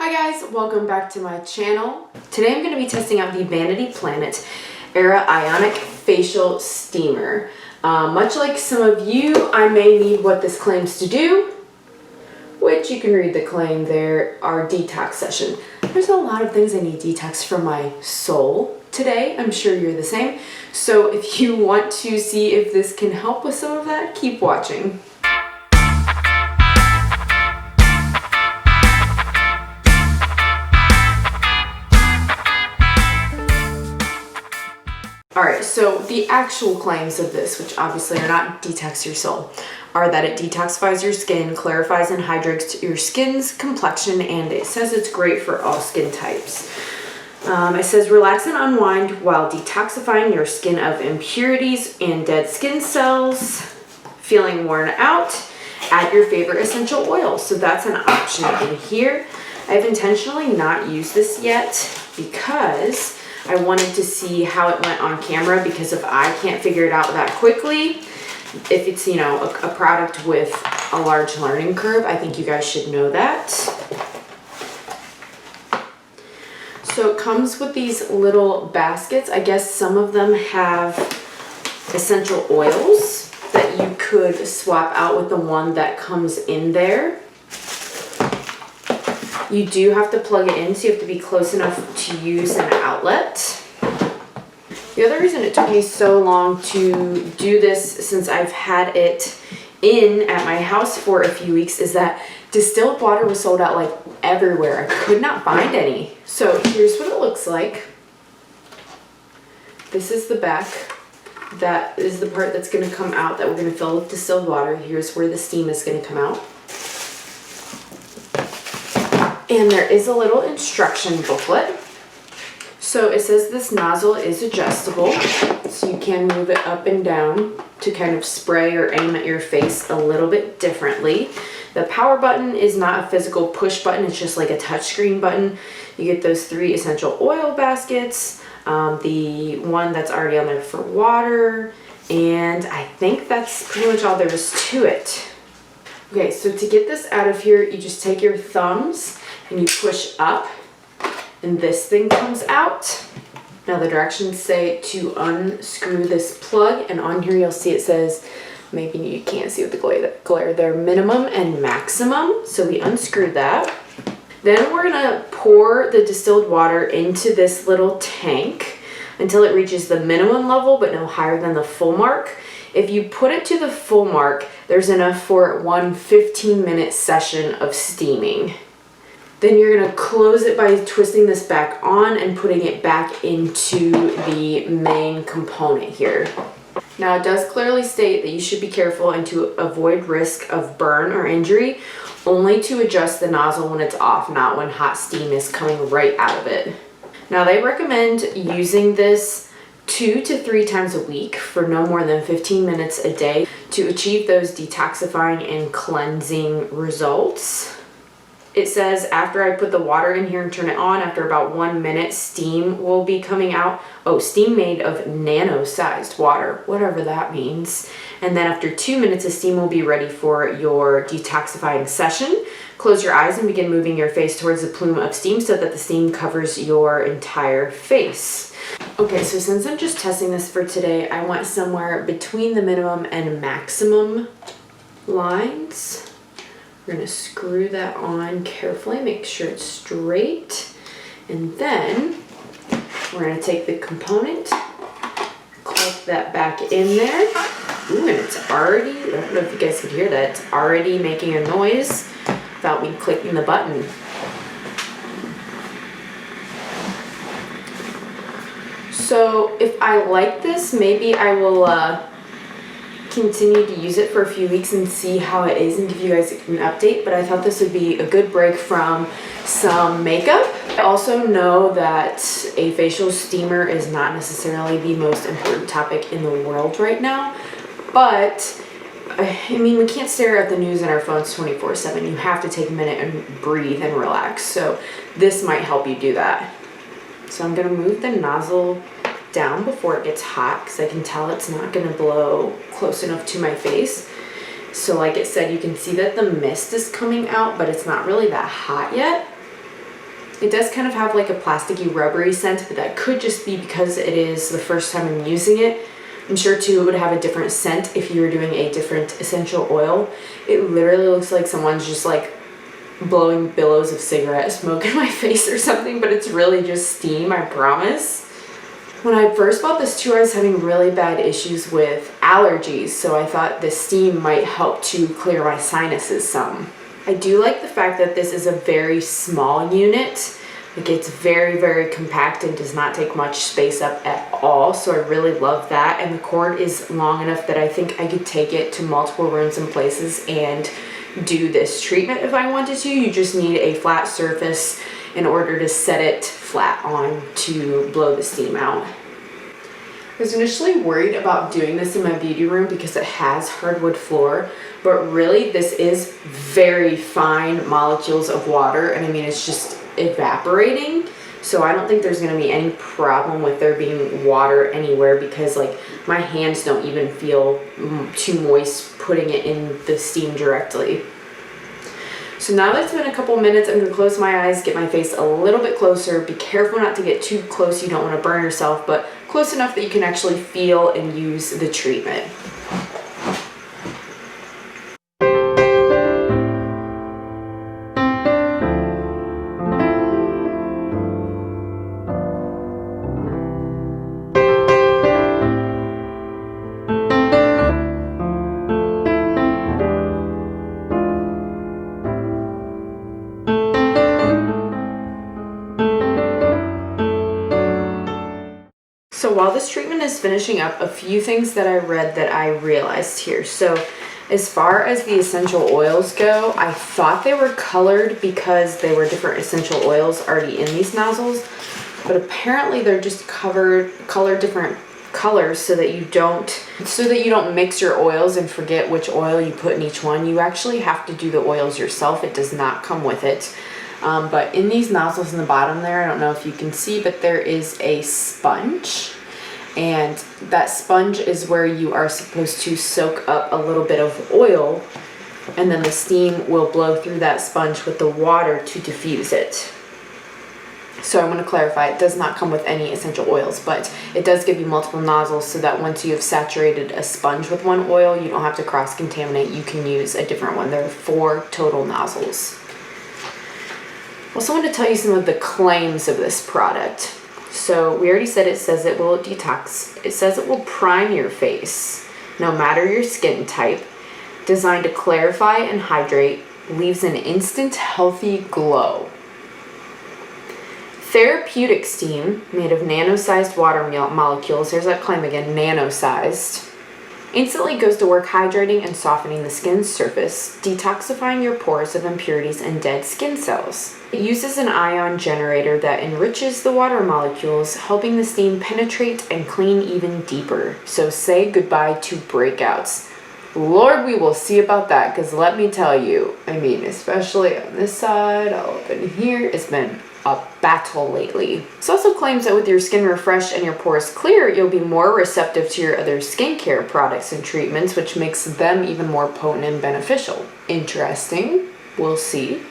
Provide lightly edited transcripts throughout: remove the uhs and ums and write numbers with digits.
Hi guys, welcome back to my channel. Today I'm going to be testing out the Vanity Planet Aira Ionic Facial Steamer. Much like some of you, I may need what this claims to do, which you can read the claim there, our detox session. There's a lot of things I need detox from my soul today. I'm sure you're the same. So if you want to see if this can help with some of that, keep watching. Alright, so the actual claims of this, which obviously are not detox your soul, are that it detoxifies your skin, clarifies and hydrates your skin's complexion, and it says it's great for all skin types. It says relax and unwind while detoxifying your skin of impurities and dead skin cells. Feeling worn out, add your favorite essential oil. So that's an option in here. I've intentionally not used this yet because I wanted to see how it went on camera, because if I can't figure it out that quickly, if it's, you know, a product with a large learning curve, I think you guys should know that. So it comes with these little baskets. I guess some of them have essential oils that you could swap out with the one that comes in there. You do have to plug it in, so you have to be close enough to use an outlet. The other reason it took me so long to do this, since I've had it in at my house for a few weeks, is that distilled water was sold out like everywhere. I could not find any. So here's what it looks like. This is the back. That is the part that's going to come out that we're going to fill with distilled water. Here's where the steam is going to come out. And there is a little instruction booklet. So it says this nozzle is adjustable, so you can move it up and down to kind of spray or aim at your face a little bit differently. The power button is not a physical push button, it's just like a touchscreen button. You get those 3 essential oil baskets, the one that's already on there for water, and I think that's pretty much all there is to it. Okay, so to get this out of here, you just take your thumbs and you push up, and this thing comes out. Now the directions say to unscrew this plug, and on here you'll see it says, maybe you can't see with the glare there, minimum and maximum. So we unscrewed that. Then we're gonna pour the distilled water into this little tank until it reaches the minimum level, but no higher than the full mark. If you put it to the full mark, there's enough for one 15-minute session of steaming. Then you're going to close it by twisting this back on and putting it back into the main component here. Now it does clearly state that you should be careful and to avoid risk of burn or injury, only to adjust the nozzle when it's off, not when hot steam is coming right out of it. Now they recommend using this 2 to 3 times a week for no more than 15 minutes a day to achieve those detoxifying and cleansing results. It says after I put the water in here and turn it on, after about 1 minute, steam will be coming out. Oh, steam made of nano-sized water, whatever that means. And then after 2 minutes, the steam will be ready for your detoxifying session. Close your eyes and begin moving your face towards the plume of steam so that the steam covers your entire face. Okay, so since I'm just testing this for today, I went somewhere between the minimum and maximum lines. We're going to screw that on carefully, make sure it's straight, and then we're going to take the component, clip that back in there. Ooh, and it's already, I don't know if you guys can hear that, it's already making a noise without me clicking the button. So if I like this, maybe I will continue to use it for a few weeks and see how it is and give you guys an update, but I thought this would be a good break from some makeup. I also know that a facial steamer is not necessarily the most important topic in the world right now, but I mean, we can't stare at the news and our phones 24/7. You have to take a minute and breathe and relax, so this might help you do that. So I'm going to move the nozzle down before it gets hot, because I can tell it's not going to blow close enough to my face. So like it said, you can see that the mist is coming out, but it's not really that hot yet. It does kind of have like a plasticky rubbery scent, but that could just be because it is the first time I'm using it. I'm sure too it would have a different scent if you were doing a different essential oil. It literally looks like someone's just like blowing billows of cigarette smoke in my face or something, but it's really just steam, I promise. When I first bought this too, I was having really bad issues with allergies, so I thought the steam might help to clear my sinuses some. I do like the fact that this is a very small unit. Like it's very, very compact and does not take much space up at all, so I really love that. And the cord is long enough that I think I could take it to multiple rooms and places and do this treatment if I wanted to. You just need a flat surface in order to set it flat on to blow the steam out. I was initially worried about doing this in my beauty room because it has hardwood floor, but really this is very fine molecules of water, and I mean it's just evaporating, so I don't think there's going to be any problem with there being water anywhere, because like my hands don't even feel too moist putting it in the steam directly. So now that it's been a couple minutes, I'm going to close my eyes, get my face a little bit closer. Be careful not to get too close, you don't want to burn yourself, but close enough that you can actually feel and use the treatment. So while this treatment is finishing up, a few things that I read that I realized here. So as far as the essential oils go, I thought they were colored because they were different essential oils already in these nozzles, but apparently they're just colored different colors so that you don't mix your oils and forget which oil you put in each one. You actually have to do the oils yourself. It does not come with it. But in these nozzles in the bottom there, I don't know if you can see, but there is a sponge, and that sponge is where you are supposed to soak up a little bit of oil, and then the steam will blow through that sponge with the water to diffuse it. So I want to clarify, it does not come with any essential oils, but it does give you multiple nozzles so that once you have saturated a sponge with one oil, you don't have to cross-contaminate. You can use a different one. There are 4 total nozzles. I also want to tell you some of the claims of this product. So we already said it says it will detox. It says it will prime your face, no matter your skin type. Designed to clarify and hydrate, leaves an instant healthy glow. Therapeutic steam made of nano-sized water molecules. There's that claim again, nano-sized. Instantly goes to work hydrating and softening the skin's surface, detoxifying your pores of impurities and dead skin cells. It uses an ion generator that enriches the water molecules, helping the steam penetrate and clean even deeper. So say goodbye to breakouts. Lord, we will see about that, because let me tell you, I mean, especially on this side, all up in here, it's been a battle lately. This also claims that with your skin refreshed and your pores clear, you'll be more receptive to your other skincare products and treatments, which makes them even more potent and beneficial. Interesting. We'll see.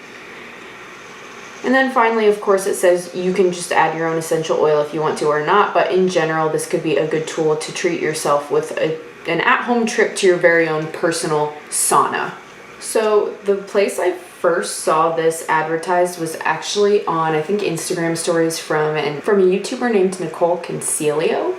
And then finally, of course, it says you can just add your own essential oil if you want to or not, but in general, this could be a good tool to treat yourself with an at-home trip to your very own personal sauna. So the place I first saw this advertised was actually on, I think, Instagram stories from a YouTuber named Nicole Concilio.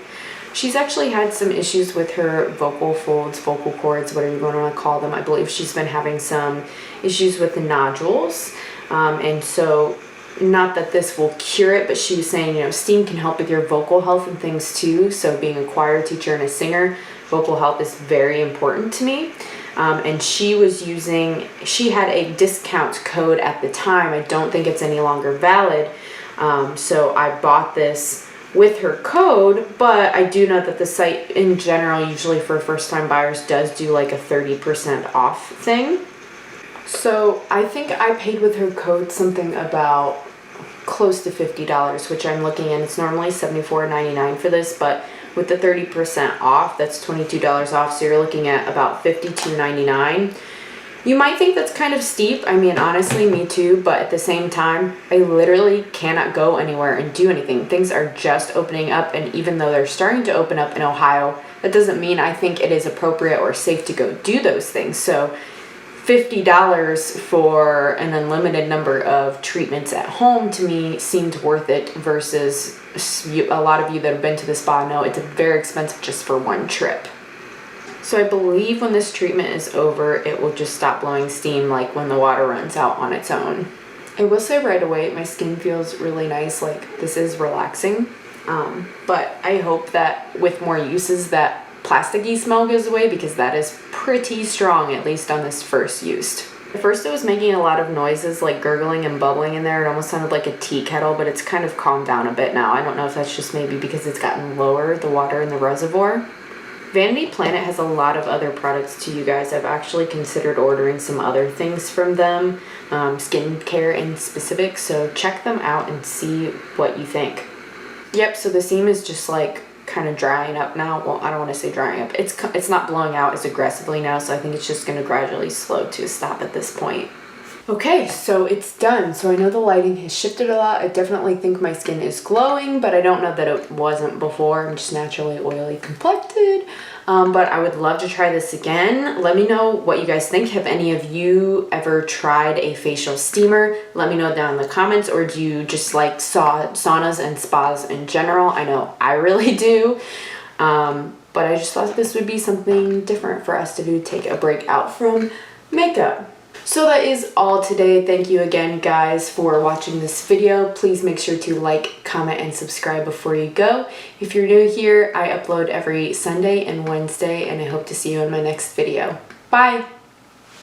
She's actually had some issues with her vocal folds, vocal cords, whatever you want to call them. I believe she's been having some issues with the nodules. And so, not that this will cure it, but she was saying, you know, steam can help with your vocal health and things too. So being a choir teacher and a singer, vocal health is very important to me. And she had a discount code at the time. I don't think it's any longer valid. So I bought this with her code, but I do know that the site in general, usually for first-time buyers, does do like a 30% off thing. So I think I paid with her code something about close to $50, which I'm looking at. It's normally $74.99 for this, but with the 30% off, that's $22 off, so you're looking at about $52.99. You might think that's kind of steep. I mean, honestly, me too, but at the same time, I literally cannot go anywhere and do anything. Things are just opening up, and even though they're starting to open up in Ohio, that doesn't mean I think it is appropriate or safe to go do those things. So $50 for an unlimited number of treatments at home to me seemed worth it versus a lot of you that have been to the spa know it's very expensive just for one trip. So I believe when this treatment is over, it will just stop blowing steam like when the water runs out on its own. I will say right away, my skin feels really nice, like this is relaxing. But I hope that with more uses that plasticky smell goes away, because that is pretty strong, at least on this first use. At first it was making a lot of noises like gurgling and bubbling in there. It almost sounded like a tea kettle, but it's kind of calmed down a bit now. I don't know if that's just maybe because it's gotten lower, the water in the reservoir. Vanity Planet has a lot of other products too, you guys. I've actually considered ordering some other things from them, skincare in specific, so check them out and see what you think. Yep, so the seam is just like kind of drying up now. Well, I don't want to say drying up. It's not blowing out as aggressively now, so I think it's just going to gradually slow to a stop at this point. Okay, so it's done. So I know the lighting has shifted a lot. I definitely think my skin is glowing, but I don't know that it wasn't before. I'm just naturally oily complected. But I would love to try this again. Let me know what you guys think. Have any of you ever tried a facial steamer? Let me know down in the comments. Or do you just like saunas and spas in general? I know I really do. But I just thought this would be something different for us to do, take a break out from makeup. So that is all today. Thank you again, guys, for watching this video. Please make sure to like, comment, and subscribe before you go. If you're new here, I upload every Sunday and Wednesday, and I hope to see you in my next video. Bye!